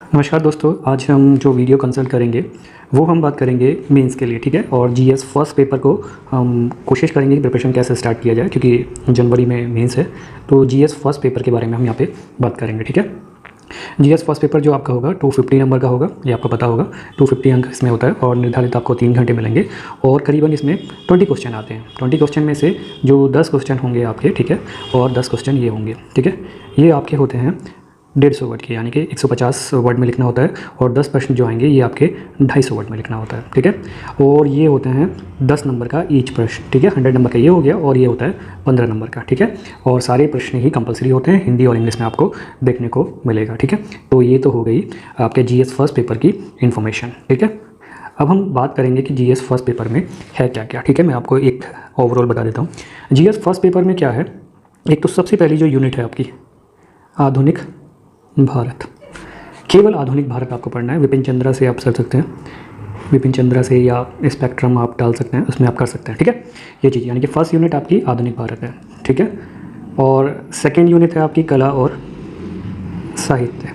नमस्कार दोस्तों, आज हम जो वीडियो कंसल्ट करेंगे वो हम बात करेंगे मेंस के लिए, ठीक है। और जीएस फर्स्ट पेपर को हम कोशिश करेंगे कि प्रिपरेशन कैसे स्टार्ट किया जाए, क्योंकि जनवरी में मेंस है। तो जीएस फर्स्ट पेपर के बारे में हम यहाँ पे बात करेंगे, ठीक है। जीएस फर्स्ट पेपर जो आपका होगा 250 नंबर का होगा, ये आपको पता होगा। 250 अंक इसमें होता है और निर्धारित आपको 3 घंटे मिलेंगे और करीबन इसमें 20 क्वेश्चन आते हैं। 20 क्वेश्चन में से जो 10 क्वेश्चन होंगे आपके, ठीक है, और 10 क्वेश्चन ये होंगे, ठीक है। ये आपके होते हैं 150 वर्ड के, यानी कि 150 वर्ड में लिखना होता है। और 10 प्रश्न जो आएंगे ये आपके 250 वर्ड में लिखना होता है, ठीक है। और ये होते हैं 10 नंबर का ईच प्रश्न, ठीक है। 100 नंबर का ये हो गया और ये होता है 15 नंबर का, ठीक है। और सारे प्रश्न ही कंपलसरी होते हैं, हिंदी और इंग्लिश में आपको देखने को मिलेगा, ठीक है। तो ये तो हो गई आपके जीएस फर्स्ट पेपर की इन्फॉर्मेशन, ठीक है। अब हम बात करेंगे कि जीएस फर्स्ट पेपर में है क्या क्या, ठीक है। मैं आपको एक ओवरऑल बता देता हूँ जीएस फर्स्ट पेपर में क्या है। एक तो सबसे पहली जो यूनिट है आपकी आधुनिक भारत, केवल आधुनिक भारत आपको पढ़ना है। विपिन चंद्रा से आप कर सकते हैं, विपिन चंद्रा से या स्पेक्ट्रम आप डाल सकते हैं, उसमें आप कर सकते हैं, ठीक है। ये चीज़ यानी कि फर्स्ट यूनिट आपकी आधुनिक भारत है, ठीक है। और सेकंड यूनिट है आपकी कला और साहित्य,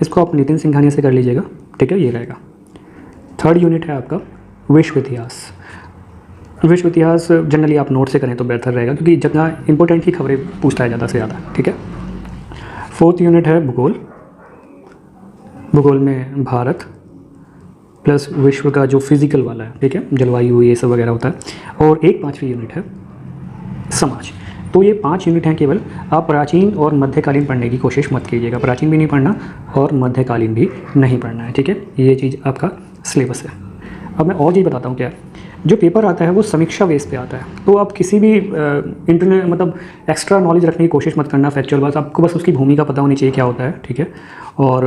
इसको आप नितिन सिंघानिया से कर लीजिएगा, ठीक है, ये रहेगा। थर्ड यूनिट है आपका विश्व इतिहास। विश्व इतिहास जनरली आप नोट से करें तो बेहतर रहेगा, क्योंकि जितना इंपॉर्टेंट ही खबरें पूछता है ज़्यादा से ज़्यादा, ठीक है। फोर्थ यूनिट है भूगोल। भूगोल में भारत प्लस विश्व का जो फिजिकल वाला है, ठीक है, जलवायु ये सब वगैरह होता है। और एक 5वीं यूनिट है समाज। तो ये 5 यूनिट हैं केवल। आप प्राचीन और मध्यकालीन पढ़ने की कोशिश मत कीजिएगा, प्राचीन भी नहीं पढ़ना और मध्यकालीन भी नहीं पढ़ना है, ठीक है। ये चीज़ आपका सिलेबस है। अब मैं और चीज़ बताता हूँ क्या है। जो पेपर आता है वो समीक्षा बेस पे आता है, तो आप किसी भी इंटरनेट मतलब एक्स्ट्रा नॉलेज रखने की कोशिश मत करना फैक्चुअल, बस आपको बस उसकी भूमिका पता होनी चाहिए क्या होता है, ठीक है, और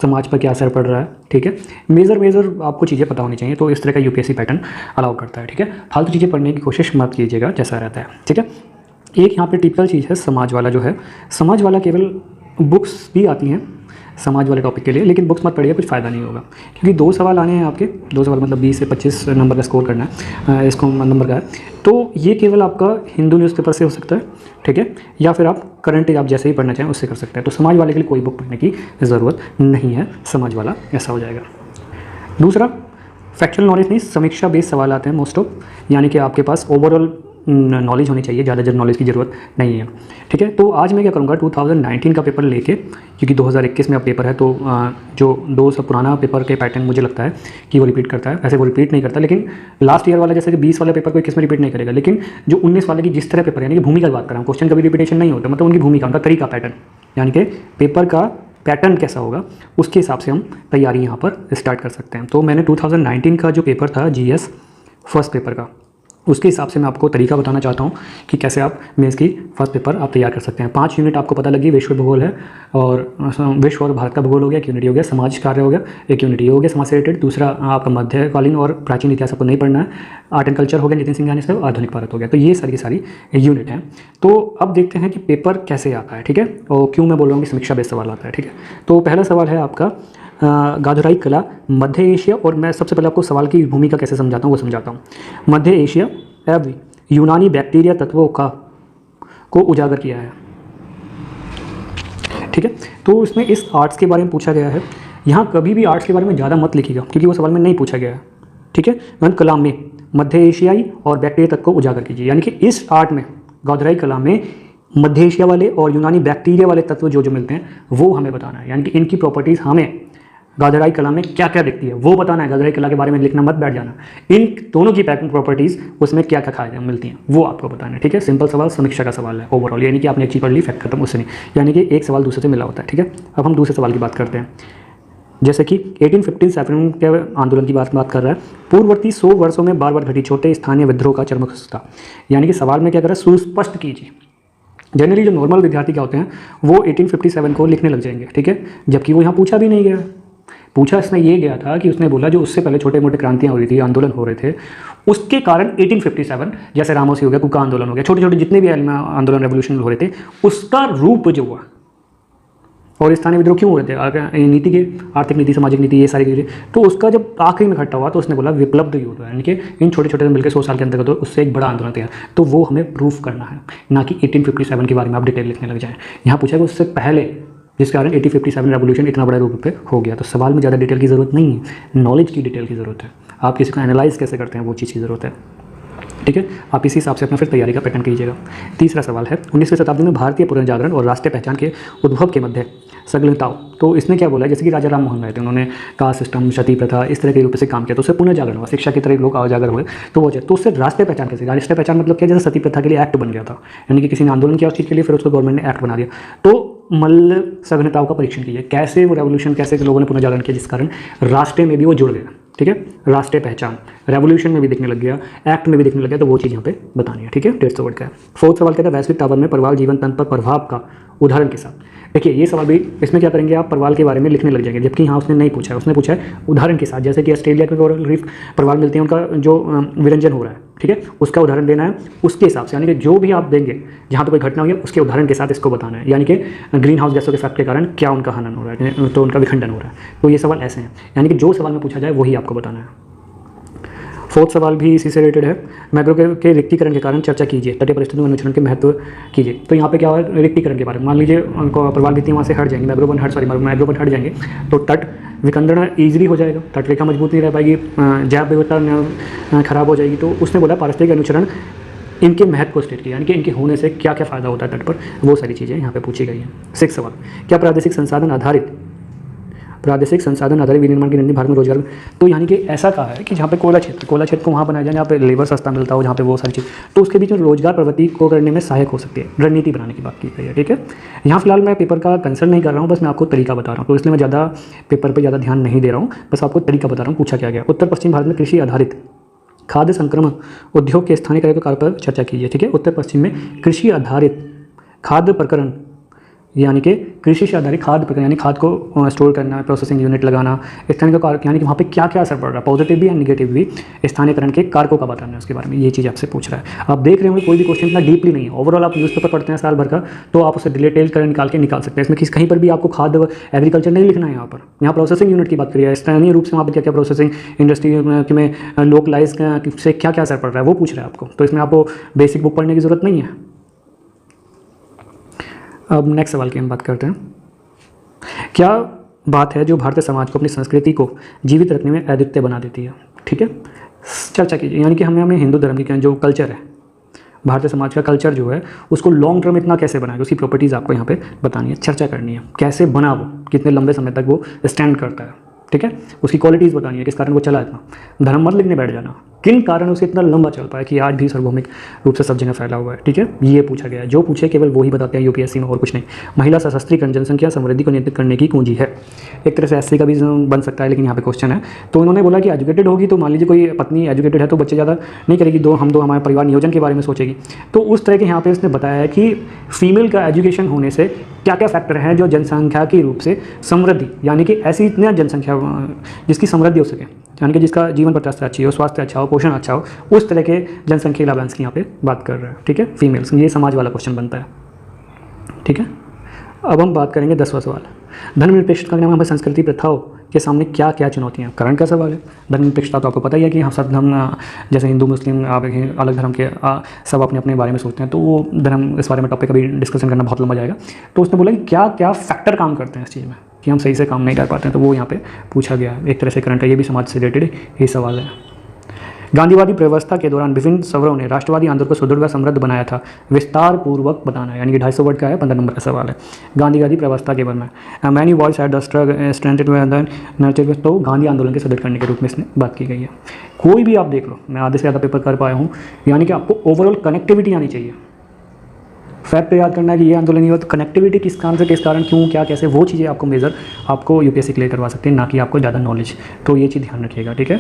समाज पर क्या असर पड़ रहा है, ठीक है। मेजर आपको चीज़ें पता होनी चाहिए। तो इस तरह का यूपीएससी पैटर्न अलाउ करता है, ठीक है। फालतू चीज़ें पढ़ने की कोशिश मत कीजिएगा जैसा रहता है, ठीक है। एक यहाँ पे टिपिकल चीज़ है समाज वाला, जो है समाज वाला केवल बुक्स भी आती हैं समाज वाले टॉपिक के लिए, लेकिन बुक्स मत पढ़िए, कुछ फ़ायदा नहीं होगा, क्योंकि 2 सवाल आने हैं आपके। 2 सवाल मतलब 20 से 25 नंबर का स्कोर करना है, इसको नंबर का है। तो ये केवल आपका हिंदू न्यूज़पेपर से हो सकता है, ठीक है, या फिर आप करंट आप जैसे ही पढ़ना चाहें उससे कर सकते हैं। तो समाज वाले के लिए कोई बुक पढ़ने की ज़रूरत नहीं है, समाज वाला ऐसा हो जाएगा। दूसरा, फैक्चुअल नॉलेज नहीं, समीक्षा बेस्ड सवाल आते हैं मोस्ट ऑफ, यानी कि आपके पास ओवरऑल नॉलेज होनी चाहिए, ज़्यादा जनरल नॉलेज की ज़रूरत नहीं है, ठीक है। तो आज मैं क्या करूँगा 2019 का पेपर लेके, क्योंकि 2021 में अब पेपर है, तो जो 2 साल पुराना पेपर के पैटर्न मुझे लगता है कि वो रिपीट करता है। वैसे वो रिपीट नहीं करता, लेकिन लास्ट ईयर वाला जैसे कि 20 वाला पेपर को 21 में रिपीट नहीं करेगा, लेकिन जो 19 वाले की जिस तरह पेपर यानी कि भूमिका की बात कर रहा हूँ, क्वेश्चन कभी रिपीटेशन नहीं होता, मतलब उनकी भूमिका, उनका तरीका, पैटर्न, यानी कि पेपर का पैटर्न कैसा होगा उसके हिसाब से हम तैयारी यहाँ पर स्टार्ट कर सकते हैं। तो मैंने 2019 का जो पेपर था जीएस फर्स्ट पेपर का, उसके हिसाब से मैं आपको तरीका बताना चाहता हूँ कि कैसे आप मेंस की फर्स्ट पेपर आप तैयार कर सकते हैं। 5 यूनिट आपको पता लगी, विश्व भूगोल है, और विश्व और भारत का भूगोल हो गया, एक यूनिट हो गया, समाज कार्य हो गया, एक यूनिट ये हो गया समाज से रिलेटेड। दूसरा आपका मध्यकालीन और प्राचीन इतिहास आपको नहीं पढ़ना है। आर्ट एंड कल्चर हो गया नितिन सिंघानिया से, आधुनिक भारत हो गया। तो ये सारी की सारी यूनिट हैं। तो अब देखते हैं कि पेपर कैसे आता है, ठीक है, और क्यों मैं बोल रहा हूँ कि समीक्षा बेस्ड सवाल आता है, ठीक है। तो पहला सवाल है आपका गाधुराई कला मध्य एशिया, और मैं सबसे पहले आपको सवाल की भूमिका कैसे समझाता हूँ वो समझाता हूँ। मध्य एशिया एवं यूनानी बैक्टीरिया तत्वों को उजागर किया है, ठीक है। तो इसमें इस आर्ट्स के बारे में पूछा गया है। यहाँ कभी भी आर्ट्स के बारे में ज़्यादा मत लिखिएगा, क्योंकि वो सवाल में नहीं पूछा गया है, ठीक है। कला में मध्य एशियाई और बैक्टीरिया तत्व को उजागर कीजिए, यानी कि इस आर्ट में गाधुराई कला में मध्य एशिया वाले और यूनानी बैक्टीरिया वाले तत्व जो मिलते हैं वो हमें बताना है, यानी कि इनकी प्रॉपर्टीज़ हमें गाधुराई कला में क्या क्या दिखती है वो बताना है। गाधुराई कला के बारे में लिखना मत बैठ जाना, इन दोनों की प्रॉपर्टीज़ उसमें क्या क्या खाए मिलती हैं वो आपको बताना है, ठीक है। सिंपल सवाल, समीक्षा का सवाल है ओवरऑल, यानी कि आपने एक चीज़ पढ़ ली, फैक्ट खत्म, उससे नहीं, यानी कि एक सवाल दूसरे से मिला होता है, ठीक है। अब हम दूसरे सवाल की बात करते हैं, जैसे कि 1857 के आंदोलन की बात कर रहा है। पूर्ववर्ती 100 वर्षों में बार बार घटी छोटे स्थानीय विद्रोह का चरम था, यानी कि सवाल में क्या कर रहा है, सुस्पष्ट कीजिए। जनरली जो नॉर्मल विद्यार्थी क्या होते हैं वो 1857 को लिखने लग जाएंगे, ठीक है, जबकि वो यहाँ पूछा भी नहीं गया। पूछा इसमें ये गया था कि उसने बोला जो उससे पहले छोटे मोटे क्रांतियाँ हो रही थी, आंदोलन हो रहे थे, उसके कारण 1857 जैसे रामोसी हो गया, कुका आंदोलन हो गया, छोटे छोटे जितने भी आंदोलन रेवोल्यूशन हो रहे थे उसका रूप जो हुआ, और स्थानीय विद्रोह क्यों हो रहे थे, नीति के, आर्थिक नीति, सामाजिक नीति, ये सारी चीज़ें। तो उसका जब आखिरी में इकट्ठा हुआ तो उसने बोला विप्लव युद्ध, यानी कि इन छोटे छोटे मिलकर 100 साल के अंतर्गत तो उससे एक बड़ा आंदोलन तैयार। तो वो हमें प्रूफ करना है, ना कि 1857 के बारे में आप डिटेल लिखने लग जाएँ। यहाँ पूछा कि उससे पहले जिस कारण 1857 रेवोल्यूशन इतना बड़ा रूप पे हो गया। तो सवाल में ज़्यादा डिटेल की ज़रूरत नहीं है, नॉलेज की डिटेल की ज़रूरत है। आप किसी को एनालाइज कैसे करते हैं वो चीज़ की ज़रूरत है, ठीक है। आप इसी हिसाब से अपना फिर तैयारी का पैटर्न कीजिएगा। तीसरा सवाल है 19वीं शताब्दी में भारतीय पुनर्जागरण और राष्ट्रीय पहचान के उद्भव के मध्य संलग्नताओं। तो इसने क्या बोला, जैसे कि राजा राम मोहन राय थे, उन्होंने कास्ट सिस्टम, सती प्रथा, इस तरह के रूप से काम किया, तो उससे पुनर्जागरण हुआ, शिक्षा की तरह लोग उजागर हुए, तो वो तो उससे राष्ट्रीय पहचान कैसे, राष्ट्रीय पहचान मतलब क्या, जैसे सती प्रथा के लिए एक्ट बन गया था, यानी कि किसी ने आंदोलन किया उस चीज़ के लिए, फिर उसको गवर्नमेंट ने एक्ट बना दिया। तो मल्ल संघनताओं का परीक्षण कीजिए, कैसे वो रेवोल्यूशन, कैसे लोगों ने पुनर्जागरण किया जिस कारण राष्ट्रीय में भी वो जुड़ गया, ठीक है। राष्ट्रीय पहचान रेवोल्यूशन में भी दिखने लग गया, एक्ट में भी दिखने लग गया, तो वो चीज़ यहाँ पे बतानी है, ठीक है। 150 वर्ड का है। फोर्थ सवाल कहता है वैश्विक तापमान में परवाल जीवन तंत्र पर प्रभाव का उदाहरण के साथ। देखिए ये सवाल भी, इसमें क्या करेंगे आप, परवाल के बारे में लिखने लग जाएंगे, जबकि यहाँ उसने नहीं पूछा है, उसने पूछा है उदाहरण के साथ। जैसे कि ऑस्ट्रेलिया के कोरल रीफ परवाल मिलते हैं, उनका जो विरंजन हो रहा है, ठीक है, उसका उदाहरण देना है उसके हिसाब से, यानी कि जो भी आप देंगे जहाँ पे कोई घटना हुई है उसके उदाहरण के साथ इसको बताना है, यानी कि ग्रीन हाउस गैसों के इफेक्ट के कारण क्या उनका हनन हो रहा है, तो उनका विखंडन हो रहा है। तो ये सवाल ऐसे हैं, यानी कि जो सवाल में पूछा जाए वही आपको बताना है। फोर्थ सवाल भी इसी से रिलेटेड है, मैग्रो के रिक्तीकरण के कारण चर्चा कीजिए, तटीय परिस्थितियों में अनुचरण के महत्व कीजिए। तो यहाँ पे क्या है, रिक्तीकरण के बारे में, मान लीजिए उनको प्रवाल भित्तियाँ वहाँ से हट जाएंगी, मैग्रो वन हट जाएंगे, तो तट विकंदन ईजिली हो जाएगा, तट रेखा मजबूत नहीं रह पाएगी, जैव विविधता खराब हो जाएगी। तो उसने बोला पारिस्थितिक अनुचरण इनके महत्व को स्टेट किया, यानी कि इनके होने से क्या क्या फ़ायदा होता है तट पर, वो सारी चीज़ें यहाँ पे पूछी गई हैं। 6 सवाल, क्या प्रादेशिक संसाधन आधारित विनिर्माण की रणनीति भारत में रोजगार। तो यानी कि ऐसा कहा है कि जहाँ पे कोयला क्षेत्र को वहाँ बनाया जाए जहाँ पे लेबर सस्ता मिलता हो, जहाँ पे वो सारी चीज़, तो उसके बीच में रोजगार प्रवृत्ति को करने में सहायक हो सकती है, रणनीति बनाने की बात की गई है, ठीक है। यहाँ फिलहाल मैं पेपर का कंसर्न नहीं कर रहा हूँ, बस मैं आपको तरीका बता रहा हूँ, तो इसलिए मैं ज़्यादा पेपर पर ज़्यादा ध्यान नहीं दे रहा हूँ, बस आपको तरीका बता रहा हूँ पूछा क्या गया। उत्तर पश्चिम भारत में कृषि आधारित खाद्य संक्रमण उद्योग के स्थानीय कार्य पर चर्चा कीजिए, ठीक है। उत्तर पश्चिम में कृषि आधारित खाद्य प्रकरण, यानी कि कृषि से आधारित खाद्य प्रक्रिया, यानी खाद को स्टोर करना, प्रोसेसिंग यूनिट लगाना, स्थानीय का, यानी कि वहाँ पे क्या क्या असर पड़ रहा है, पॉजिटिव भी या निगेटिव भी, स्थानीयकरण के कारकों का बताना है उसके बारे में, ये चीज़ आपसे पूछ रहा है। आप देख रहे होंगे कोई भी क्वेश्चन इतना डीपली नहीं है, ओवरऑल आप न्यूज़पेपर पढ़ते हैं साल भर का, तो आप उसे डिटेल कर निकाल सकते हैं। इसमें कहीं पर भी आपको खाद्य एग्रीकल्चर नहीं लिखना है, यहाँ प्रोसेसिंग यूनिट की बात करिए, स्थानीय रूप से वहाँ पर क्या क्या प्रोसेसिंग इंडस्ट्री में लोकलाइज से क्या क्या असर पड़ रहा है वो पूछ रहा है आपको, तो इसमें आपको बेसिक बुक पढ़ने की ज़रूरत नहीं है। अब नेक्स्ट सवाल की हम बात करते हैं, क्या बात है जो भारतीय समाज को अपनी संस्कृति को जीवित रखने में अद्वितीय बना देती है, ठीक है। चर्चा कीजिए, यानी कि हमें हिंदू धर्म की जो कल्चर है, भारतीय समाज का कल्चर जो है उसको लॉन्ग टर्म इतना कैसे बनाएगा, उसकी प्रॉपर्टीज़ आपको यहाँ पे बतानी है, चर्चा करनी है, कैसे बना वो, कितने लंबे समय तक वो स्टैंड करता है, ठीक है। उसकी क्वालिटीज़ बतानी है, किस कारण वो चला इतना। धर्म मत लिखने बैठ जाना, किन कारणों से इतना लंबा चल पाया कि आज भी सार्वभौमिक रूप से सब जगह फैला हुआ है, ठीक है। ये पूछा गया है, जो पूछे केवल वही बताते हैं यूपीएससी में, और कुछ नहीं। महिला सशस्त्रीकरण जनसंख्या समृद्धि को नियंत्रित करने की कुंजी है, एक तरह से एससी का भी बन सकता है, लेकिन यहाँ पे क्वेश्चन है। तो उन्होंने बोला कि एजुकेटेड होगी, तो मान लीजिए कोई पत्नी एजुकेटेड है तो बच्चे ज़्यादा नहीं करेगी, हम हमारे परिवार नियोजन के बारे में सोचेगी। तो उस तरह के यहाँ पे उसने बताया है कि फीमेल का एजुकेशन होने से क्या क्या फैक्टर हैं जो जनसंख्या के रूप से समृद्धि, यानी कि ऐसी इतनी जनसंख्या जिसकी समृद्धि हो सके, यानी कि जिसका जीवन प्रत्याशा अच्छी हो, स्वास्थ्य अच्छा हो, पोषण अच्छा हो, उस तरह के जनसंख्या बैलेंस की यहाँ पे बात कर रहे हैं, ठीक है। फीमेल्स, ये समाज वाला क्वेश्चन बनता है, ठीक है। अब हम बात करेंगे 10वां सवाल, धर्मनिरपेक्षता के नाम पर संस्कृति प्रथाओं के सामने क्या क्या चुनौतियाँ। करंट का सवाल है। धर्मनिरपेक्षता तो आपको पता ही है कि हम सब धर्म, जैसे हिंदू मुस्लिम आप अलग धर्म के सब अपने अपने बारे में सोचते हैं, तो वो धर्म, इस बारे में टॉपिक अभी डिस्कशन करना बहुत लंबा जाएगा। तो उसने बोला कि क्या क्या फैक्टर काम करते हैं इस चीज़ में कि हम सही से काम नहीं कर पाते हैं, तो वो यहाँ पे पूछा गया है। एक तरह से करंट है, ये भी समाज से रिलेटेड ही सवाल है। गांधीवादी व्यवस्था के दौरान विभिन्न सवरों ने राष्ट्रवादी आंदोलन को सुदृढ़ व समृद्ध बनाया था, विस्तार पूर्वक बताना है, यानी कि 250 वर्ड का है, 15 नंबर का सवाल है। गांधीवादी व्यवस्था के बारे में many voice at the strength, तो गांधी आंदोलन के सुदृढ़ करने के रूप में इसने बात की गई है। कोई भी आप देख लो, मैं आधे से ज़्यादा पेपर कर पाया हूँ, यानी कि आपको ओवरऑल कनेक्टिविटी आनी चाहिए। फैक्ट याद करना है कि ये आंदोलन नहीं हुआ, तो कनेक्टिविटी किस कारण से, किस कारण, क्यों, क्या, कैसे, वो चीज़ें आपको मेजर आपको यूपीएससी क्लियर करवा सकते हैं, ना कि आपको ज़्यादा नॉलेज। तो ये चीज़ ध्यान रखिएगा, ठीक है।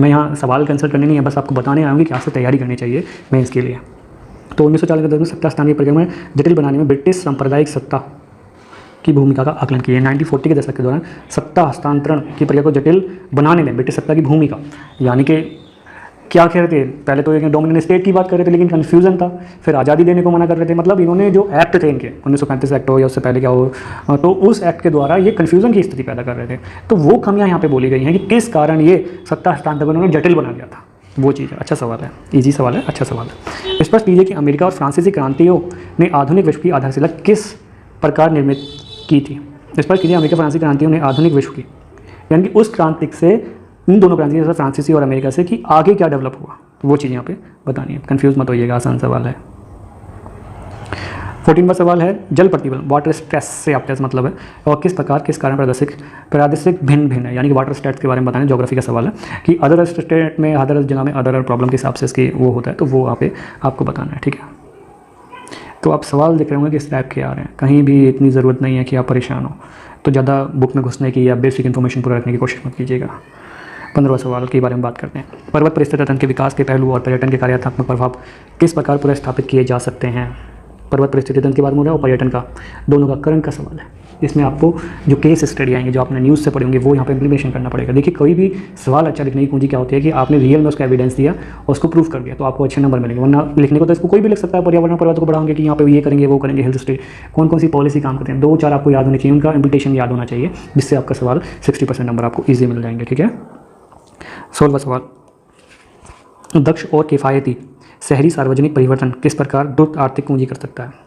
मैं यहाँ सवाल कंसल्ट करने नहीं है, बस आपको बताने आऊँगी कि आपसे तैयारी करनी चाहिए मेंस के लिए। तो 1940 के दौरान सत्ता स्थानीय प्रक्रिया में जटिल बनाने में ब्रिटिश सांप्रदायिक सत्ता की भूमिका का आकलन किया। 1940 के दशक के दौरान सत्ता हस्तांतरण की प्रक्रिया को जटिल बनाने में ब्रिटिश सत्ता की भूमिका, यानी कि क्या कह रहे थे, पहले तो एक डोमिनेंट स्टेट की बात कर रहे थे, लेकिन कन्फ्यूजन था, फिर आज़ादी देने को मना कर रहे थे। मतलब इन्होंने जो एक्ट थे इनके 1935 एक्ट हो या उससे पहले क्या हो, तो उस एक्ट के द्वारा ये कन्फ्यूजन की स्थिति पैदा कर रहे थे। तो वो कमियां यहाँ पे बोली गई हैं कि किस कारण ये सत्ता हस्तांतरण उन्होंने जटिल बना दिया था, वो चीज़ है। अच्छा सवाल है, ईजी सवाल है, अच्छा सवाल है। स्पष्ट कीजिए कि अमेरिका और फ्रांसीसी क्रांतियों ने आधुनिक विश्व की आधारशिला किस प्रकार निर्मित की थी। इस पर अमेरिका फ्रांसीसी क्रांतियों ने आधुनिक विश्व की, यानी कि उस क्रांति से, इन दोनों क्रांति से, फ्रांसीसी और अमेरिका से, कि आगे क्या डेवलप हुआ, तो वो चीज़ यहाँ पे बतानी है। कन्फ्यूज़ मत होइएगा, आसान सवाल है। 14वां सवाल है जल प्रतिबल, वाटर स्ट्रेस से आपका मतलब है, और किस प्रकार किस कारण प्रादेशिक भिन्न भिन्न है, यानी कि वाटर स्ट्रेस के बारे में बताना। ज्योग्राफी का सवाल है कि अदर स्टेट में, अदर जगह में अदर प्रॉब्लम के हिसाब से इसकी वो होता है, तो वो यहाँ पे आपको बताना है, ठीक है। तो आप सवाल देख रहे होंगे किस टाइप के आ रहे हैं, कहीं भी इतनी ज़रूरत नहीं है कि आप परेशान हो, तो ज़्यादा बुक में घुसने की या बेसिक इन्फॉर्मेशन पूरा रखने की कोशिश मत कीजिएगा। 15वां सवाल के बारे में बात करते हैं। पर्वत परिस्थिति तंत्र के विकास के पहलू और पर्यटन के कार्यात्मक प्रभाव किस प्रकार पुनर्स्थापित किए जा सकते हैं। पर्वत परिस्थिति तंत्र के बारे में हो रहा है और पर्यटन का, दोनों का करंट का सवाल है। इसमें आपको जो केस स्टडी आएंगे, जो आपने न्यूज़ से पढ़े होंगे, वो यहाँ पे इम्प्लीमेशन करना पड़ेगा। देखिए, कोई भी सवाल अच्छा लिखने की कुंजी क्या होती है कि आपने रियल में उसका एविडेंस दिया और उसको प्रूफ कर दिया, तो आपको अच्छे नंबर मिलेंगे। वरना लिखने को तो इसको कोई भी लिख सकता है, पर्यावरण पर्वत को बढ़ाएंगे कि यहाँ पे ये करेंगे वो करेंगे, हेल्थ स्टेट, कौन कौन सी पॉलिसी काम करते हैं, 2-4 आपको याद होने चाहिए, उनका इम्प्लीमेंटेशन याद होना चाहिए, जिससे आपका सवाल 60% नंबर आपको ईजी मिल जाएंगे, ठीक है। 16वां सवाल, दक्ष और किफ़ायती शहरी सार्वजनिक परिवर्तन किस प्रकार द्रुत आर्थिक पूंजी कर सकता है।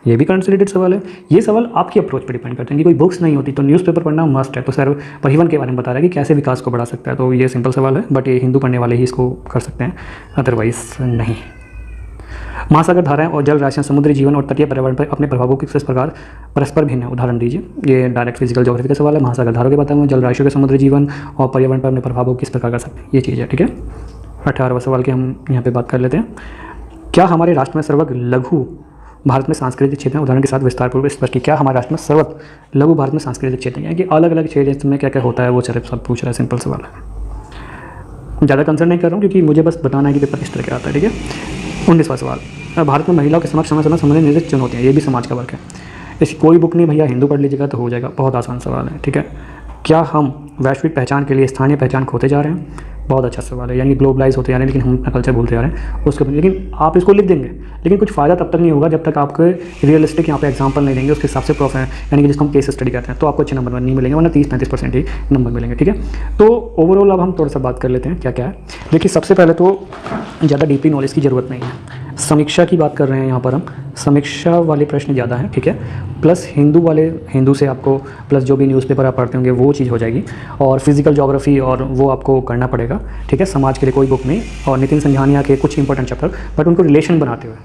ये भी करंट से रिलेटेड सवाल है। ये सवाल आपकी अप्रोच पर डिपेंड करते हैं कि कोई बुक्स नहीं होती तो न्यूज़पेपर पढ़ना मस्ट है। तो सर परिवहन के बारे में बता रहा है कि कैसे विकास को बढ़ा सकता है, तो ये सिंपल सवाल है, बट ये हिंदू पढ़ने वाले ही इसको कर सकते हैं, अदरवाइज नहीं। महासागर धाराएं और जल राशियां समुद्री जीवन और तटीय पर्यावरण पर अपने प्रभावों के किस प्रकार परस्पर भिन्न है, उदाहरण दीजिए। ये डायरेक्ट फिजिकल ज्योग्राफी का सवाल है। महासागर धाराओं के बताए हुए जल राशियों के समुद्री जीवन और पर्यावरण पर अपने प्रभावों किस प्रकार कर सकते हैं, ये चीज़ है, ठीक है। 18वां सवाल की हम यहाँ पे बात कर लेते हैं। क्या हमारे राष्ट्र में सर्वत्र लघु भारत में सांस्कृतिक क्षेत्र, उदाहरण के साथ विस्तार पूर्वक स्पष्ट की, क्या हमारे राष्ट्र में सर्वत्र लघु भारत में सांस्कृतिक क्षेत्र, यानी कि अलग अलग क्षेत्र में क्या क्या होता है वो सब पूछ रहा है। सिंपल सवाल है, ज़्यादा कंसर्न नहीं कर रहा हूँ क्योंकि मुझे बस बताना है कि पेपर किस तरह का आता है, ठीक है। 19वां सवाल, भारत में महिलाओं के समक्ष समय समय संबंधित निर्दिष्ट चुनौतियाँ, ये भी समाज का वर्ग है। इसकी कोई बुक नहीं भैया, हिंदू पढ़ लीजिएगा तो हो जाएगा, बहुत आसान सवाल है, ठीक है। क्या हम वैश्विक पहचान के लिए स्थानीय पहचान खोते जा रहे हैं, बहुत अच्छा सवाल है, यानी ग्लोबलाइज होते जा रहे हैं लेकिन हम अपना कल्चर भूलते जा रहे हैं उसके, लेकिन आप इसको लिख देंगे, लेकिन कुछ फ़ायदा तब तक नहीं होगा जब तक आपको रियलिस्टिक यहाँ पे एग्जांपल नहीं देंगे उसके हिसाब से प्रूफ है, यानी कि जिसको हम केस स्टडी करते हैं, तो आपको अच्छे नंबर नहीं मिलेंगे, वरना 30-35% ही नंबर मिलेंगे, ठीक है। तो ओवरऑल अब हम थोड़ा सा बात कर लेते हैं क्या क्या है। देखिए, सबसे पहले तो ज़्यादा डीपली नॉलेज की ज़रूरत नहीं है, समीक्षा की बात कर रहे हैं यहाँ पर हम, समीक्षा वाले प्रश्न ज़्यादा हैं, ठीक है। प्लस हिंदू से आपको प्लस जो भी न्यूज़पेपर आप पढ़ते होंगे वो चीज़ हो जाएगी, और फिजिकल ज्योग्राफी और वो आपको करना पड़ेगा, ठीक है। समाज के लिए कोई बुक नहीं, और नितिन संघानिया के कुछ इंपॉर्टेंट चैप्टर, बट उनको रिलेशन बनाते हुए,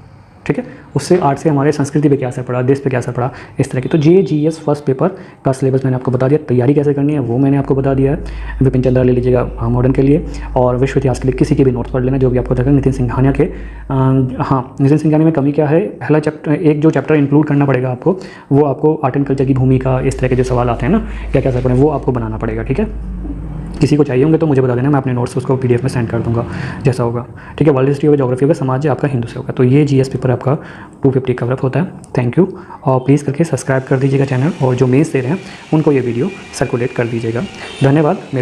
ठीक है। उससे आर्ट से हमारे संस्कृति पे क्या असर पड़ा, देश पे क्या असर पड़ा, इस तरह की। तो GS फर्स्ट पेपर का सिलेबस मैंने आपको बता दिया, तैयारी कैसे करनी है वो मैंने आपको बता दिया है। विपिन चंद्रा ले लीजिएगा मॉडर्न के लिए, और विश्व इतिहास के लिए किसी के भी नोट्स पढ़ लेना जो भी आपको लगेगा। नितिन सिंघानिया के नितिन सिंघानिया में कमी क्या है, पहला चैप्टर, एक जो चैप्टर इंक्लूड करना पड़ेगा आपको, वो आपको आर्ट एंड कल्चर की भूमिका, इस तरह के जो सवाल आते हैं ना, क्या क्या असर पड़े, वो आपको बनाना पड़ेगा, ठीक है। किसी को चाहिए होंगे तो मुझे बता देना, मैं अपने नोट्स उसको PDF में सेंड कर दूंगा जैसा होगा, ठीक है। वर्ल्ड हिस्ट्री होगा, ज्योग्राफी होगा, समाज आपका हिंदू से होगा। तो ये GS पेपर आपका 250 कवरअप होता है। थैंक यू, और प्लीज़ करके सब्सक्राइब कर दीजिएगा चैनल, और जो मेंस दे रहे हैं उनको ये वीडियो सर्कुलेट कर दीजिएगा। धन्यवाद। मेरे